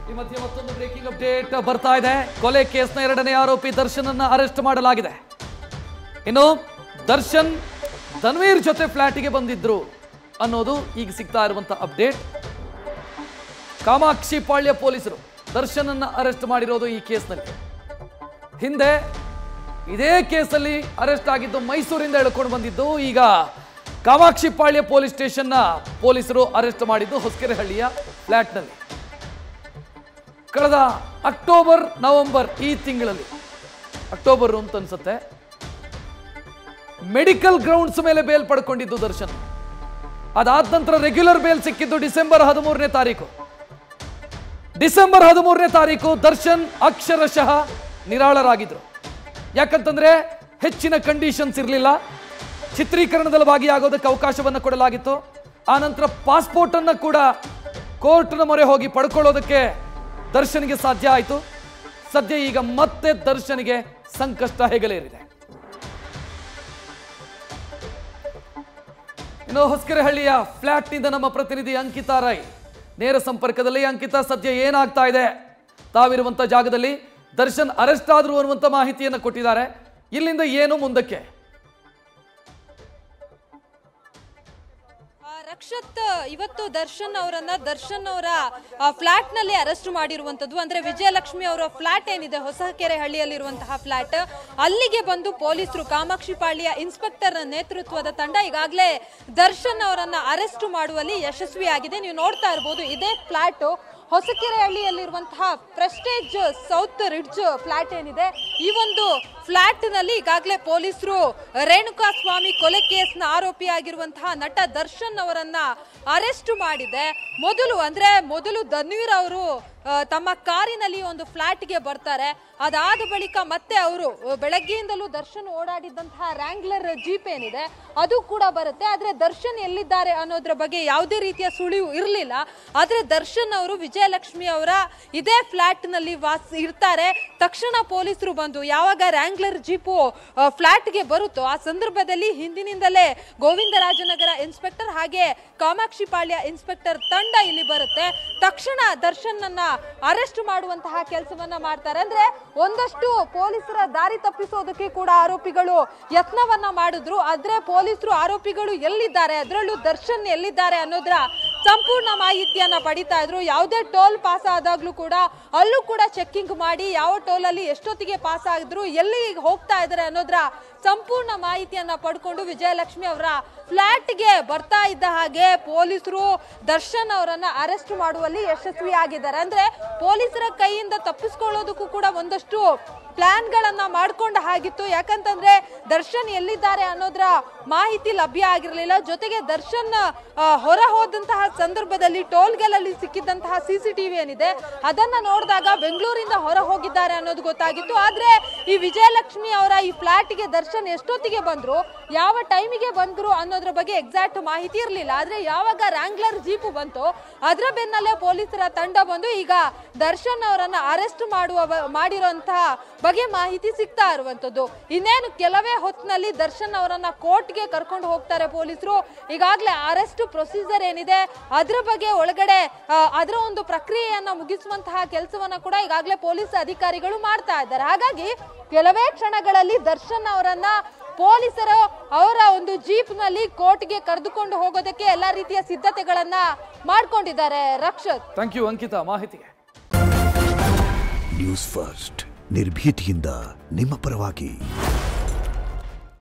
ಈ ಮಧ್ಯೆ ಮತ್ತೊಂದು ಬ್ರೇಕಿಂಗ್ ಅಪ್ಡೇಟ್ ಬರ್ತಾ ಇದೆ. ಕೊಲೆ ಕೇಸ್ನ 2ನೇ ಆರೋಪಿ ದರ್ಶನ್ ಅನ್ನು ಅರೆಸ್ಟ್ ಮಾಡಲಾಗಿದೆ. ಇನ್ನು ದರ್ಶನ್ ಧನ್ವೀರ್ ಜೊತೆ ಫ್ಲಾಟಿಗೆ ಬಂದಿದ್ರು ಅನ್ನೋದು ಈಗ ಸಿಗ್ತಾ ಇರುವಂತ ಅಪ್ಡೇಟ್. ಕಾಮಾಕ್ಷಿ ಪಾಳ್ಯ ಪೊಲೀಸರು ದರ್ಶನ್ ಅನ್ನು ಅರೆಸ್ಟ್ ಮಾಡಿರೋದು ಈ ಕೇಸ್ನಲ್ಲಿ. ಹಿಂದೆ ಇದೇ ಕೇಸಲ್ಲಿ ಅರೆಸ್ಟ್ ಆಗಿದ್ದು ಮೈಸೂರಿಂದ ಎಳ್ಕೊಂಡು ಬಂದಿದ್ದು. ಈಗ ಕಾಮಾಕ್ಷಿ ಪಾಳ್ಯ ಪೊಲೀಸ್ ಸ್ಟೇಷನ್ನ ಪೊಲೀಸರು ಅರೆಸ್ಟ್ ಮಾಡಿದ್ದು ಹೊಸಕೆರೆಹಳ್ಳಿಯ ಫ್ಲಾಟ್ನಲ್ಲಿ. ಕಳೆದ ಅಕ್ಟೋಬರ್ ನವೆಂಬರ್ ಈ ತಿಂಗಳಲ್ಲಿ, ಅಕ್ಟೋಬರ್ ಅಂತ ಅನ್ಸುತ್ತೆ, ಮೆಡಿಕಲ್ ಗ್ರೌಂಡ್ಸ್ ಮೇಲೆ ಬೇಲ್ ಪಡ್ಕೊಂಡಿದ್ದು ದರ್ಶನ್. ಅದಾದ ನಂತರ ರೆಗ್ಯುಲರ್ ಬೇಲ್ ಸಿಕ್ಕಿದ್ದು ಡಿಸೆಂಬರ್ 13ನೇ ತಾರೀಕು. ಡಿಸೆಂಬರ್ 13ನೇ ತಾರೀಕು ದರ್ಶನ್ ಅಕ್ಷರಶಃ ನಿರಾಳರಾಗಿದ್ರು. ಯಾಕಂತಂದ್ರೆ ಹೆಚ್ಚಿನ ಕಂಡೀಷನ್ಸ್ ಇರಲಿಲ್ಲ. ಚಿತ್ರೀಕರಣದಲ್ಲಿ ಭಾಗಿಯಾಗೋದಕ್ಕೆ ಅವಕಾಶವನ್ನು ಕೊಡಲಾಗಿತ್ತು. ಆ ನಂತರ ಪಾಸ್ಪೋರ್ಟ್ ಅನ್ನು ಕೂಡ ಕೋರ್ಟ್ನ ಮೊರೆ ಹೋಗಿ ಪಡ್ಕೊಳ್ಳೋದಕ್ಕೆ ದರ್ಶನ್ಗೆ ಸಾಧ್ಯ ಆಯಿತು. ಸದ್ಯ ಈಗ ಮತ್ತೆ ದರ್ಶನ್ಗೆ ಸಂಕಷ್ಟ ಹೆಗಲೇರಿದೆ. ಇನ್ನು ಹೊಸಕೆರೆಹಳ್ಳಿಯ ಫ್ಲಾಟ್ನಿಂದ ನಮ್ಮ ಪ್ರತಿನಿಧಿ ಅಂಕಿತಾ ರೈ ನೇರ ಸಂಪರ್ಕದಲ್ಲಿ. ಅಂಕಿತಾ, ಸದ್ಯ ಏನಾಗ್ತಾ ಇದೆ? ತಾವಿರುವಂತ ಜಾಗದಲ್ಲಿ ದರ್ಶನ್ ಅರೆಸ್ಟ್ ಆದ್ರು ಅನ್ನುವಂತ ಮಾಹಿತಿಯನ್ನು ಕೊಟ್ಟಿದ್ದಾರೆ. ಇಲ್ಲಿಂದ ಏನು ಮುಂದಕ್ಕೆ? ರಕ್ಷತ್, ಇವತ್ತು ದರ್ಶನ್ ಅವರ ಫ್ಲಾಟ್ ನಲ್ಲಿ ಅರೆಸ್ಟ್ ಮಾಡಿರುವಂತದ್ದು. ಅಂದ್ರೆ ವಿಜಯಲಕ್ಷ್ಮಿ ಅವರ ಫ್ಲಾಟ್ ಏನಿದೆ ಹೊಸಕೆರೆಹಳ್ಳಿಯಲ್ಲಿರುವಂತಹ ಫ್ಲಾಟ್, ಅಲ್ಲಿಗೆ ಬಂದು ಪೊಲೀಸರು ಕಾಮಾಕ್ಷಿ ಪಾಳ್ಯ ಇನ್ಸ್ಪೆಕ್ಟರ್ ನೇತೃತ್ವದ ತಂಡ ಈಗಾಗಲೇ ದರ್ಶನ್ ಅವರನ್ನ ಅರೆಸ್ಟ್ ಮಾಡುವಲ್ಲಿ ಯಶಸ್ವಿಯಾಗಿದೆ. ನೀವು ನೋಡ್ತಾ ಇರಬಹುದು, ಇದೇ ಫ್ಲಾಟ್ ಹೊಸಕೆರೆಹಳ್ಳಿಯಲ್ಲಿರುವಂತಹ ಪ್ರೆಸ್ಟೇಜ್ ಸೌತ್ ರಿಡ್ಜ್ ಫ್ಲಾಟ್ ಏನಿದೆ, ಈ ಒಂದು ಫ್ಲಾಟ್ ನಲ್ಲಿ ಈಗಾಗಲೇ ಪೊಲೀಸರು ರೇಣುಕಾ ಸ್ವಾಮಿ ಕೊಲೆ ಕೇಸ್ನ ಆರೋಪಿಯಾಗಿರುವಂತಹ ನಟ ದರ್ಶನ್ ಅವರನ್ನ ಅರೆಸ್ಟ್ ಮಾಡಿದೆ. ಮೊದಲು ಧನ್ವೀರ್ ಅವರು ತಮ್ಮ ಕಾರಿನಲ್ಲಿ ಒಂದು ಫ್ಲಾಟ್ಗೆ ಬರ್ತಾರೆ. ಅದಾದ ಬಳಿಕ ಮತ್ತೆ ಅವರು ಬೆಳಗ್ಗೆಯಿಂದಲೂ ದರ್ಶನ್ ಓಡಾಡಿದಂತಹ ರ್ಯಾಂಗ್ಲರ್ ಜೀಪ್ ಏನಿದೆ ಅದು ಕೂಡ ಬರುತ್ತೆ. ಆದ್ರೆ ದರ್ಶನ್ ಎಲ್ಲಿದ್ದಾರೆ ಅನ್ನೋದ್ರ ಬಗ್ಗೆ ಯಾವುದೇ ರೀತಿಯ ಸುಳಿವು ಇರಲಿಲ್ಲ. ಆದ್ರೆ ದರ್ಶನ್ ಅವರು ವಿಜಯಲಕ್ಷ್ಮಿ ಅವರ ಇದೇ ಫ್ಲಾಟ್ ನಲ್ಲಿ ಇರ್ತಾರೆ. ತಕ್ಷಣ ಪೊಲೀಸರು ಬಂದು ಯಾವಾಗ ರ್ಯಾಂಗ್ಲರ್ ಜೀಪು ಫ್ಲಾಟ್ಗೆ ಬರುತ್ತೋ ಆ ಸಂದರ್ಭದಲ್ಲಿ ಹಿಂದಿನಿಂದಲೇ ಗೋವಿಂದರಾಜನಗರ ಇನ್ಸ್ಪೆಕ್ಟರ್ ಹಾಗೆ ಕಾಮಾಕ್ಷಿ ಪಾಳ್ಯ ಇನ್ಸ್ಪೆಕ್ಟರ್ ತಂಡ ಇಲ್ಲಿ ಬರುತ್ತೆ. ತಕ್ಷಣ ದರ್ಶನ್ ಅನ್ನ ಅರೆಸ್ಟ್ ಮಾಡುವಂತಹ ಕೆಲಸವನ್ನ ಮಾಡ್ತಾರೆ. ಅಂದ್ರೆ ಒಂದಷ್ಟು ಪೊಲೀಸರ ದಾರಿ ತಪ್ಪಿಸೋದಕ್ಕೆ ಕೂಡ ಆರೋಪಿಗಳು ಯತ್ನವನ್ನ ಮಾಡಿದ್ರು. ಆದ್ರೆ ಪೊಲೀಸರು ಆರೋಪಿಗಳು ಎಲ್ಲಿದ್ದಾರೆ, ಅದರಲ್ಲೂ ದರ್ಶನ್ ಎಲ್ಲಿದ್ದಾರೆ ಅನ್ನೋದ್ರ ಸಂಪೂರ್ಣ ಮಾಹಿತಿಯನ್ನ ಪಡಿತಾ ಇದ್ರು. ಯಾವುದೇ ಟೋಲ್ ಪಾಸ್ ಆದಾಗ್ಲೂ ಕೂಡ ಅಲ್ಲೂ ಕೂಡ ಚೆಕ್ಕಿಂಗ್ ಮಾಡಿ ಯಾವ ಟೋಲ್ ಅಲ್ಲಿ ಎಷ್ಟೊತ್ತಿಗೆ ಪಾಸ್ ಆಗಿದ್ರು, ಎಲ್ಲಿ ಹೋಗ್ತಾ ಇದ್ದಾರೆ ಅನ್ನೋದ್ರ ಸಂಪೂರ್ಣ ಮಾಹಿತಿಯನ್ನ ಪಡ್ಕೊಂಡು ವಿಜಯಲಕ್ಷ್ಮಿ ಅವರ ಫ್ಲಾಟ್ಗೆ ಬರ್ತಾ ಇದ್ದ ಹಾಗೆ ಪೊಲೀಸರು ದರ್ಶನ್ ಅವರನ್ನ ಅರೆಸ್ಟ್ ಮಾಡುವಲ್ಲಿ ಯಶಸ್ವಿಯಾಗಿದ್ದಾರೆ. ಅಂದ್ರೆ ಪೊಲೀಸರ ಕೈಯಿಂದ ತಪ್ಪಿಸ್ಕೊಳ್ಳೋದಕ್ಕೂ ಕೂಡ ಒಂದಷ್ಟು ಪ್ಲಾನ್ ಗಳನ್ನ ಮಾಡ್ಕೊಂಡ ಹಾಗಿತ್ತು. ಯಾಕಂತಂದ್ರೆ ದರ್ಶನ್ ಎಲ್ಲಿದ್ದಾರೆ ಅನ್ನೋದ್ರ ಮಾಹಿತಿ ಲಭ್ಯ ಆಗಿರಲಿಲ್ಲ. ಜೊತೆಗೆ ದರ್ಶನ್ ಹೊರ ಹೋದಂತಹ ಸಂದರ್ಭದಲ್ಲಿ ಟೋಲ್ಗಳಲ್ಲಿ ಸಿಕ್ಕಿದ್ದಂತಹ ಸಿಸಿಟಿವಿ ಏನಿದೆ ಅದನ್ನ ನೋಡಿದಾಗ ಬೆಂಗಳೂರಿಂದ ಹೊರ ಹೋಗಿದ್ದಾರೆ ಅನ್ನೋದು ಗೊತ್ತಾಗಿತ್ತು. ಆದ್ರೆ ಈ ವಿಜಯಲಕ್ಷ್ಮಿ ಅವರ ಈ ಫ್ಲಾಟ್ಗೆ ದರ್ಶನ್ ಎಷ್ಟೊತ್ತಿಗೆ ಬಂದ್ರು, ಯಾವ ಟೈಮಿಗೆ ಬಂದ್ರು ಅನ್ನೋದ್ರ ಬಗ್ಗೆ ಎಕ್ಸಾಕ್ಟ್ ಮಾಹಿತಿ ಇರಲಿಲ್ಲ. ಆದ್ರೆ ಯಾವಾಗ ರ್ಯಾಂಗ್ಲರ್ ಜೀಪು ಬಂತು ಅದರ ಬೆನ್ನಲ್ಲೇ ಪೊಲೀಸರ ತಂಡ ಬಂದು ಈಗ ದರ್ಶನ್ ಅವರನ್ನ ಅರೆಸ್ಟ್ ಮಾಡಿರುವಂತಹ ಬಗ್ಗೆ ಮಾಹಿತಿ ಸಿಗ್ತಾ ಇರುವಂತದ್ದು. ಇನ್ನೇನು ಕೆಲವೇ ಹೊತ್ತಿನಲ್ಲಿ ದರ್ಶನ್ ಅವರನ್ನ ಕೋರ್ಟ್ಗೆ ಕರ್ಕೊಂಡು ಹೋಗ್ತಾರೆ ಪೊಲೀಸರು. ಈಗಾಗಲೇ ಅರೆಸ್ಟ್ ಪ್ರೊಸೀಜರ್ ಏನಿದೆ ಅದರ ಬಗ್ಗೆ ಒಳಗಡೆ ಅದರ ಒಂದು ಪ್ರಕ್ರಿಯೆಯನ್ನ ಮುಗಿಸುವಂತಹ ಕೆಲಸವನ್ನ ಕೂಡ ಈಗಾಗಲೇ ಪೊಲೀಸ್ ಅಧಿಕಾರಿಗಳು ಮಾಡ್ತಾ ಇದ್ದಾರೆ. ಹಾಗಾಗಿ ಕೆಲವೇ ಕ್ಷಣಗಳಲ್ಲಿ ದರ್ಶನ್ ಅವರನ್ನ ಪೊಲೀಸರು ಅವರ ಒಂದು ಜೀಪ್ ನಲ್ಲಿ ಕೋರ್ಟ್ಗೆ ಕರೆದುಕೊಂಡು ಹೋಗೋದಕ್ಕೆ ಎಲ್ಲಾ ರೀತಿಯ ಸಿದ್ಧತೆಗಳನ್ನ ಮಾಡ್ಕೊಂಡಿದ್ದಾರೆ. ರಕ್ಷತ್, ಥ್ಯಾಂಕ್ ಯು ಅಂಕಿತಾ ಮಾಹಿತಿಗೆ. ನ್ಯೂಸ್ ಫಸ್ಟ್ ನಿರ್ಭೀತಿಯಿಂದ ನಿಮ್ಮ ಪರವಾಗಿ.